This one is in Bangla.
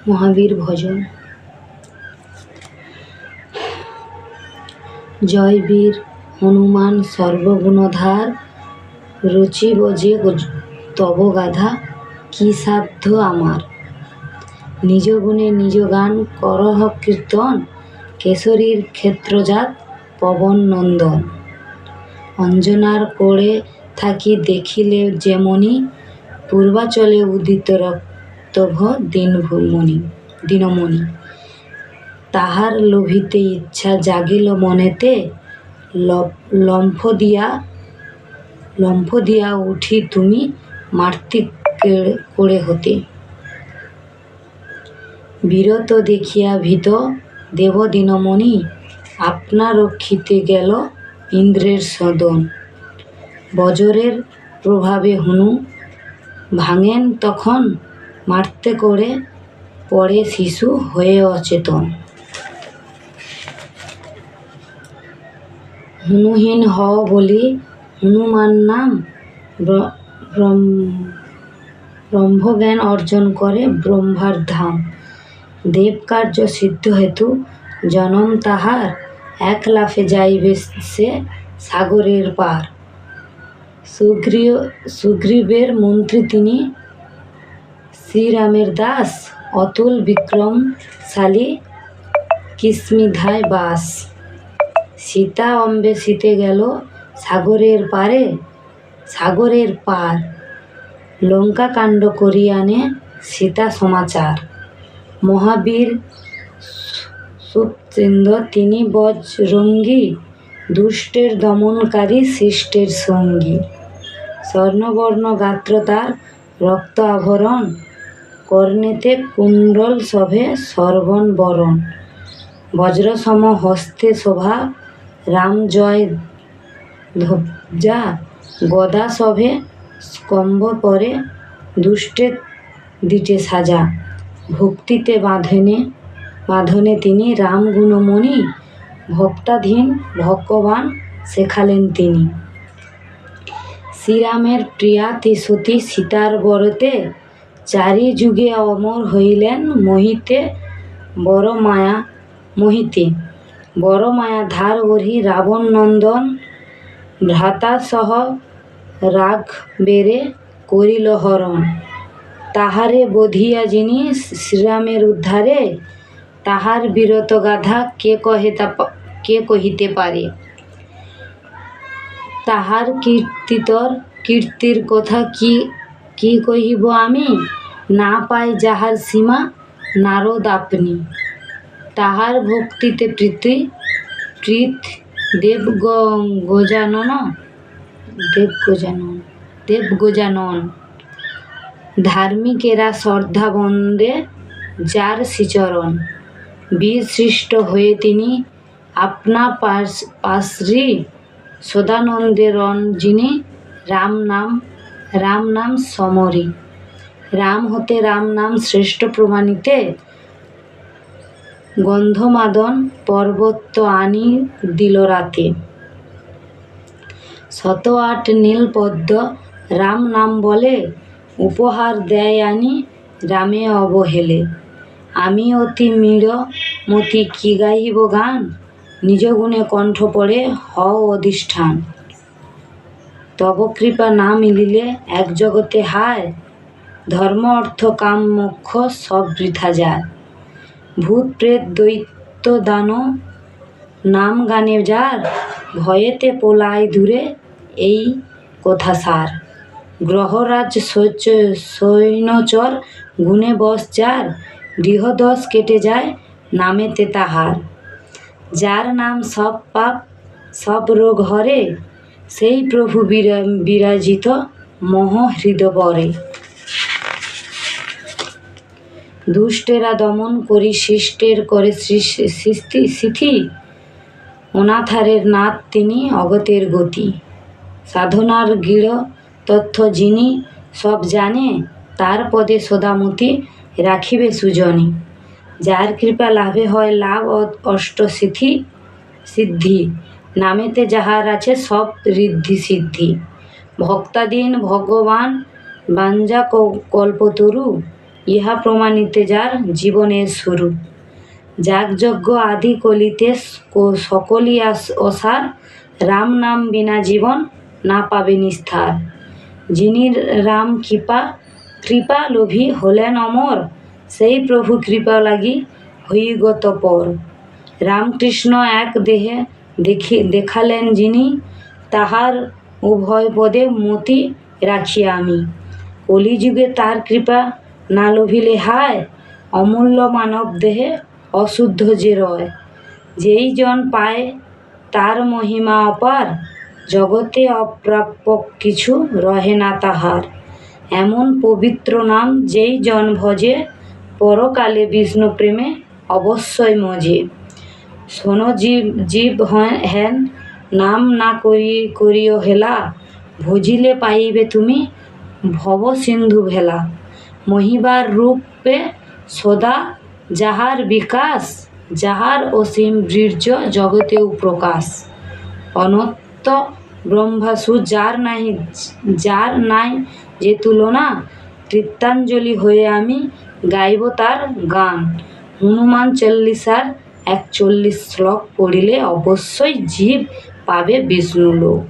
মহাবীর ভজন। জয় বীর হনুমান সর্বগুণধার, রচিব যে তব গাথা, কি সাধ্য আমার। নিজ গুণে নিজ গান করহ কীর্তন, কেশরীর ক্ষেত্রজাত পবন নন্দন। অঞ্জনার কোড়ে থাকি দেখিলে যেমনি, পূর্বাচলে উদিত রক্তভ দীনমণি। তাহার লোভিতে ইচ্ছা জাগিল মনেতে, লম্ফ দিয়া উঠি তুমি মার্তি কোড়ে হতে। বিরত দেখিয়া ভীত দেব দীনমণি, আপনা রক্ষিতে গেল ইন্দ্রের সদন। বজ্রের প্রভাবে হনু ভাঙেন তখন, মার্তে করে পড়ে শিশু হয়ে অচেতন। হনুহীন হও বলি হনুমান নাম, ব্রহ্মজ্ঞান অর্জন করে ব্রহ্মার ধাম। দেব কার্য সিদ্ধ হেতু জনম তাহার, এক লাফে যাইবে সে সাগরের পার। সুগ্রীবের মন্ত্রী তিনি, শ্রীরামের দাস, অতুল বিক্রমশালী কিষ্কিন্ধায় বাস। সীতা অন্বেষিতে গেল সাগরের পার, লঙ্কা কাণ্ড করিয়া আনে সীতা সমাচার। মহাবীর সুপৃন্দ তিনি বজরঙ্গী, দুষ্টের দমনকারী শিষ্টের সঙ্গী। স্বর্ণবর্ণ গাত্র তার রক্ত আভরণ, কর্ণেতে কুণ্ডল শোভে শরবণ বরণ। বজ্রসম হস্তে শোভা রাম জয় ধ্বজা, গদা শোভে স্তম্ভ পরে দুষ্টের দিটে সাজা। ভক্তিতে বাঁধনে তিনি রাম গুণমণি, ভক্তাধীন ভগবান শেখালেন তিনি। শ্রীরামের প্রিয়া সতী সীতার বরতে, চারি যুগে অমর হইলেন মোহিতে। বড় মায়া ধার ওরি রাবণ নন্দন, ভ্রাতা সহ রাঘবেরে করিল হরণ। তাহারে বধিয়া যিনি শ্রীরামের উদ্ধারে, তাহার বীরত্ব গাথা কে কহিতে পারে। তাহার কীর্তির কথা কি কহিব আমি, না পাই যাহার সীমা নারদ আপনি। তাহার ভক্তিতে প্রীত দেবগোজানন। ধার্মিকেরা শ্রদ্ধা বন্দে যার শ্রীচরণ। বীর সৃষ্ট হয়ে তিনি আপনা পাশরি, সদানন্দে রণ যিনি রাম নাম সমরি। রাম হতে রাম নাম শ্রেষ্ঠ প্রমাণিতে, গন্ধমাদন পর্বত আনি দিল রাতে। 108 নীলপদ্ম রাম নাম বলে, উপহার দেয় আনি রামে অবহেলে। আমি অতি মীঢ় মতি কি গাহিব গান, নিজ গুণে কণ্ঠ পড়ে হও অধিষ্ঠান। তব কৃপা না মিলিলে এক জগতে হায়, ধর্ম অর্থ কাম মোক্ষ সব বৃথা যায়। ভূত প্রেত দৈত্য দানব নাম গানে যার, ভয়েতে পলায় দূরে এই কথা সার। গ্রহরাজ সৈন্যচর গুণে বশ যার, গৃহদোষ কেটে যায় নামেতে তাহার। যার নাম সব পাপ সব রোগ হরে, সেই প্রভু বিরাজিত মোহ হৃদবরে। দুষ্টেরা দমন করি শিষ্টের করে সিথি, অনাথারের নাথ তিনি অগতের গতি। সাধনার গৃঢ় তথ্য যিনি সব জানে, তার পদে সদামতি রাখিবে সুজনী। যার কৃপা লাভে হয় লাভ সিদ্ধি, নামেতে যাহার আছে সব ঋদ্ধি সিদ্ধি। ভক্তাধীন ভগবান বাঞ্জা কল্পতরু, ইহা প্রমাণিতে যার জীবনের শুরু। যাগযজ্ঞ আদি কলিতে সকলই অসার, রাম নাম বিনা জীবন না পাবে নিস্তার। যিনি রাম কৃপা লোভী হলেন অমর, সেই প্রভু কৃপা লাগি হইগত পর। রামকৃষ্ণ এক দেহে দেখালেন যিনি, তাহার উভয় পদে মতি রাখি আমি। কলিযুগে তার কৃপা না লোভিলে হায়, অমূল্য মানব দেহে অশুদ্ধ যে রয়। যেই জন পায় তার মহিমা অপার, জগতে অপ্রাপ্য কিছু রহে না তাহার। এমন পবিত্র নাম যেই জন ভজে, পরকালে বিষ্ণু প্রেমে অবশ্যই মজে। শোনো জীব হেন নাম না করিও হেলা, ভজিলে পাইবে তুমি ভব সিন্ধু ভেলা। মহিবার রূপে সদা যাহার বিকাশ, যাহার অসীম বীর্য জগতেও প্রকাশ। অনন্ত ব্রহ্মাসু যার নাই যে তুলনা, কৃতাঞ্জলি হয়ে আমি গাইব তার গান। হনুমান চল্লিশার 41 শ্লোক পড়িলে অবশ্যই জীব পাবে বিষ্ণু লোক।